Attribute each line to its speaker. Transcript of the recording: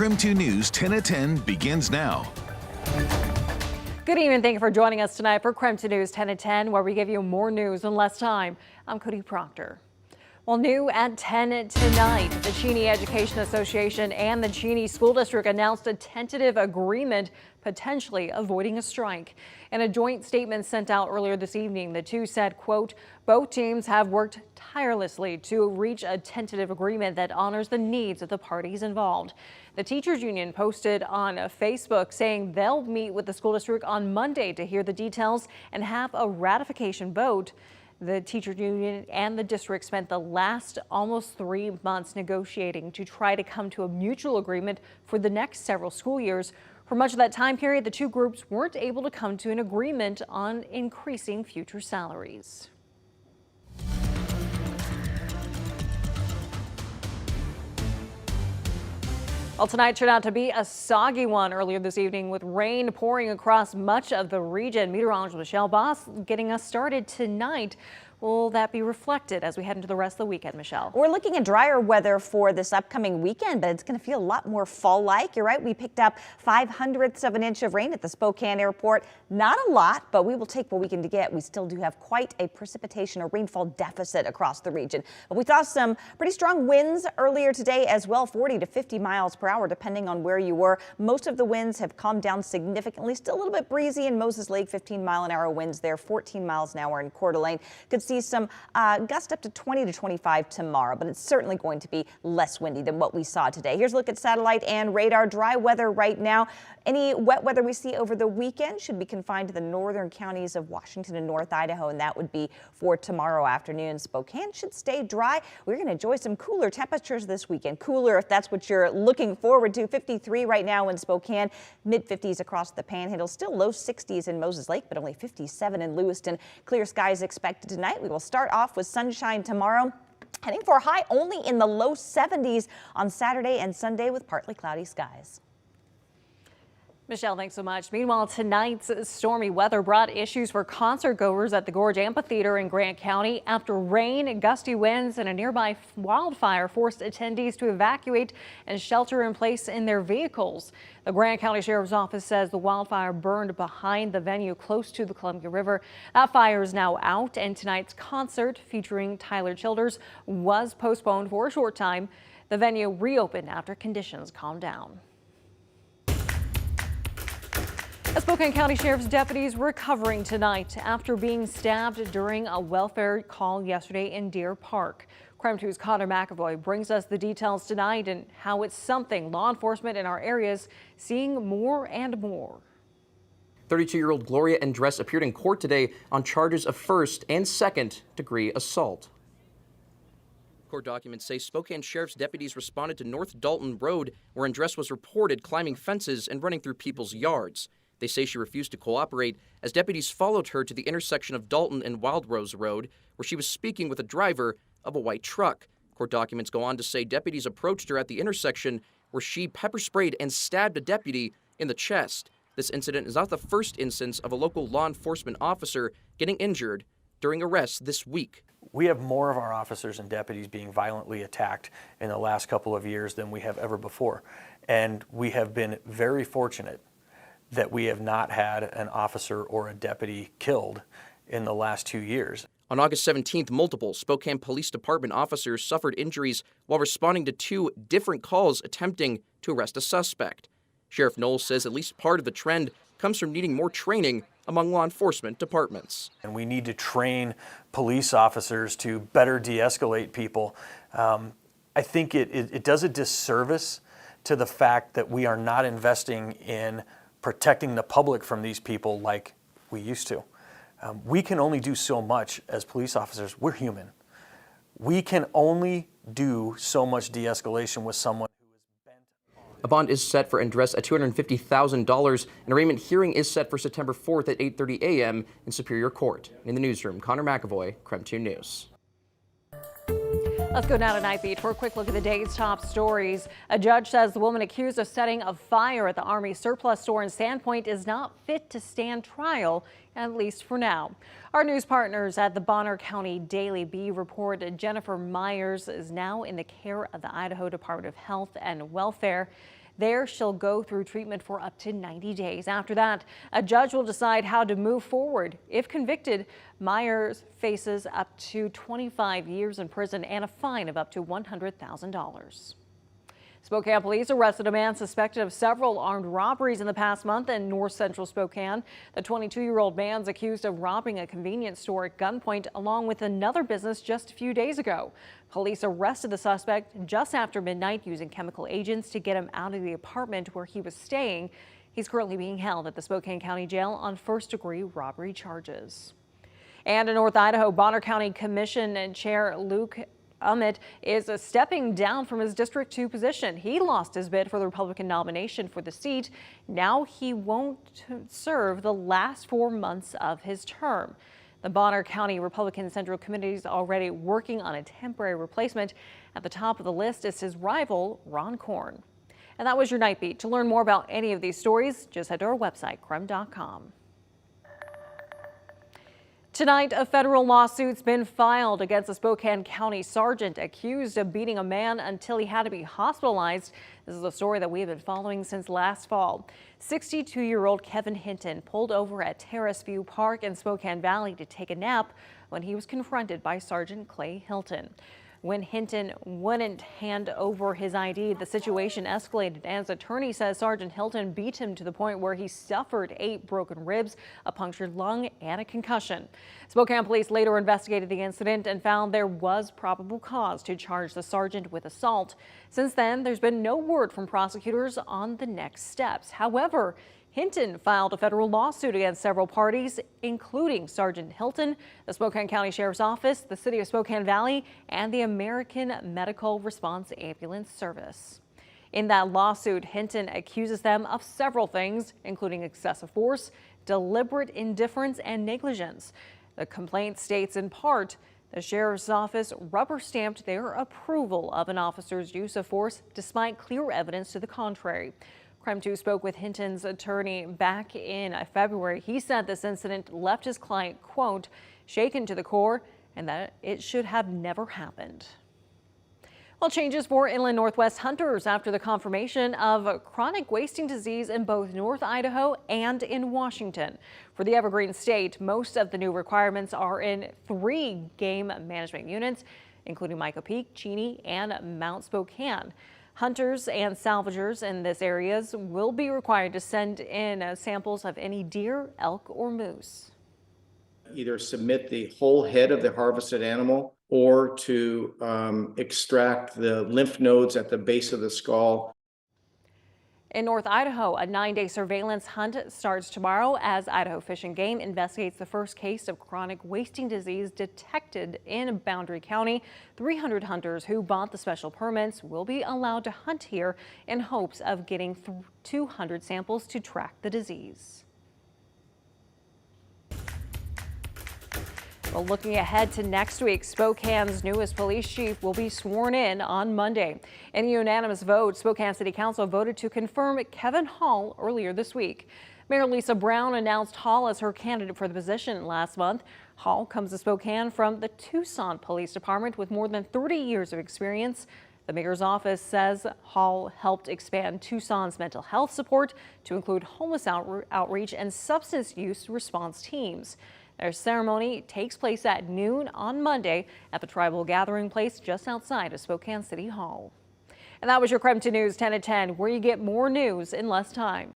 Speaker 1: KREM 2 News 10 at 10 begins now.
Speaker 2: Good evening. Thank you for joining us tonight for KREM 2 News 10 at 10, where we give you more news in less time. I'm Cody Proctor. Well, new at 10 tonight, the Cheney Education Association and the Cheney School District announced a tentative agreement, potentially avoiding a strike. In a joint statement sent out earlier this evening, the two said, quote, both teams have worked tirelessly to reach a tentative agreement that honors the needs of the parties involved. The teachers union posted on Facebook saying they'll meet with the school district on Monday to hear the details and have a ratification vote. The teachers union and the district spent the last almost 3 months negotiating to try to come to a mutual agreement for the next several school years. For much of that time period, the two groups weren't able to come to an agreement on increasing future salaries. Well, tonight turned out to be a soggy one earlier this evening with rain pouring across much of the region. Meteorologist Michelle Boss getting us started tonight. Will that be reflected as we head into the rest of the weekend, Michelle?
Speaker 3: We're looking at drier weather for this upcoming weekend, but it's going to feel a lot more fall-like. You're right. We picked up 0.05 of an inch of rain at the Spokane airport. Not a lot, but we will take what we can get. We still do have quite a precipitation or rainfall deficit across the region. But we saw some pretty strong winds earlier today as well, 40 to 50 miles per hour, depending on where you were. Most of the winds have calmed down significantly. Still a little bit breezy in Moses Lake, 15-mile-an-hour winds there, 14 miles an hour in Coeur d'Alene. Could see some gust up to 20 to 25 tomorrow, but it's certainly going to be less windy than what we saw today. Here's a look at satellite and radar. Dry weather right now. Any wet weather we see over the weekend should be confined to the northern counties of Washington and North Idaho, and that would be for tomorrow afternoon. Spokane should stay dry. We're going to enjoy some cooler temperatures this weekend. Cooler if that's what you're looking forward to. 53 right now in Spokane, mid-50s across the Panhandle. Still low 60s in Moses Lake, but only 57 in Lewiston. Clear skies expected tonight. We will start off with sunshine tomorrow, heading for a high only in the low 70s on Saturday and Sunday with partly cloudy skies.
Speaker 2: Michelle, thanks so much. Meanwhile, tonight's stormy weather brought issues for concert goers at the Gorge Amphitheater in Grant County after rain, gusty winds, and a nearby wildfire forced attendees to evacuate and shelter in place in their vehicles. The Grant County Sheriff's Office says the wildfire burned behind the venue close to the Columbia River. That fire is now out, and tonight's concert featuring Tyler Childers was postponed for a short time. The venue reopened after conditions calmed down. A Spokane County Sheriff's deputies recovering tonight after being stabbed during a welfare call yesterday in Deer Park. KREM 2's Connor McAvoy brings us the details tonight and how it's something law enforcement in our areas seeing more and more.
Speaker 4: 32-year-old Gloria Andres appeared in court today on charges of first and second-degree assault. Court documents say Spokane Sheriff's deputies responded to North Dalton Road, where Andres was reported climbing fences and running through people's yards. They say she refused to cooperate as deputies followed her to the intersection of Dalton and Wild Rose Road, where she was speaking with a driver of a white truck. Court documents go on to say deputies approached her at the intersection where she pepper sprayed and stabbed a deputy in the chest. This incident is not the first instance of a local law enforcement officer getting injured during arrests this week.
Speaker 5: We have more of our officers and deputies being violently attacked in the last couple of years than we have ever before. And we have been very fortunate that we have not had an officer or a deputy killed in the last 2 years.
Speaker 4: On August 17th, multiple Spokane Police Department officers suffered injuries while responding to 2 different calls attempting to arrest a suspect. Sheriff Knowles says at least part of the trend comes from needing more training among law enforcement departments.
Speaker 5: And we need to train police officers to better de-escalate people. I think it does a disservice to the fact that we are not investing in protecting the public from these people like we used to. We can only do so much as police officers. We're human. We can only do so much de-escalation with someone who is bent on.
Speaker 4: A bond is set for Andres at $250,000. An arraignment hearing is set for September 4th at 8:30 a.m. in Superior Court. In the newsroom, Connor McAvoy, KREM 2 News.
Speaker 2: Let's go now to Night Beat for a quick look at the day's top stories. A judge says the woman accused of setting a fire at the Army surplus store in Sandpoint is not fit to stand trial, at least for now. Our news partners at the Bonner County Daily Bee report Jennifer Myers is now in the care of the Idaho Department of Health and Welfare. There, she'll go through treatment for up to 90 days. After that, a judge will decide how to move forward. If convicted, Myers faces up to 25 years in prison and a fine of up to $100,000. Spokane police arrested a man suspected of several armed robberies in the past month in north central Spokane. The 22-year-old man's accused of robbing a convenience store at gunpoint along with another business just a few days ago. Police arrested the suspect just after midnight using chemical agents to get him out of the apartment where he was staying. He's currently being held at the Spokane County Jail on first-degree robbery charges. And in North Idaho, Bonner County Commission Chair Luke Ummitt is stepping down from his District 2 position. He lost his bid for the Republican nomination for the seat. Now he won't serve the last 4 months of his term. The Bonner County Republican Central Committee is already working on a temporary replacement. At the top of the list is his rival, Ron Korn. And that was your Night Beat. To learn more about any of these stories, just head to our website, KREM.com. Tonight, a federal lawsuit's been filed against a Spokane County sergeant accused of beating a man until he had to be hospitalized. This is a story that we have been following since last fall. 62-year-old Kevin Hinton pulled over at Terrace View Park in Spokane Valley to take a nap when he was confronted by Sgt Hilton. When Hinton wouldn't hand over his ID, the situation escalated. As attorney says, Sgt Hilton beat him to the point where he suffered 8 broken ribs, a punctured lung, and a concussion. Spokane police later investigated the incident and found there was probable cause to charge the sergeant with assault. Since then, there's been no word from prosecutors on the next steps. However, Hinton filed a federal lawsuit against several parties, including Sgt Hilton, the Spokane County Sheriff's Office, the City of Spokane Valley, and the American Medical Response Ambulance Service. In that lawsuit, Hinton accuses them of several things, including excessive force, deliberate indifference, and negligence. The complaint states in part, the Sheriff's Office rubber-stamped their approval of an officer's use of force despite clear evidence to the contrary. KREM 2 spoke with Hinton's attorney back in February. He said this incident left his client, quote, shaken to the core and that it should have never happened. Well, changes for inland Northwest hunters after the confirmation of chronic wasting disease in both North Idaho and in Washington. For the Evergreen State, most of the new requirements are in 3 game management units, including Mico Peak, Cheney, and Mount Spokane. Hunters and salvagers in this areas will be required to send in samples of any deer, elk, or moose.
Speaker 6: Either submit the whole head of the harvested animal or to extract the lymph nodes at the base of the skull.
Speaker 2: In North Idaho, a 9-day surveillance hunt starts tomorrow as Idaho Fish and Game investigates the first case of chronic wasting disease detected in Boundary County. 300 hunters who bought the special permits will be allowed to hunt here in hopes of getting 200 samples to track the disease. Well, looking ahead to next week, Spokane's newest police chief will be sworn in on Monday. In a unanimous vote, Spokane City Council voted to confirm Kevin Hall earlier this week. Mayor Lisa Brown announced Hall as her candidate for the position last month. Hall comes to Spokane from the Tucson Police Department with more than 30 years of experience. The mayor's office says Hall helped expand Tucson's mental health support to include homeless outreach and substance use response teams. Their ceremony takes place at noon on Monday at the tribal gathering place just outside of Spokane City Hall. And that was your KREM 2 News 10 at 10, where you get more news in less time.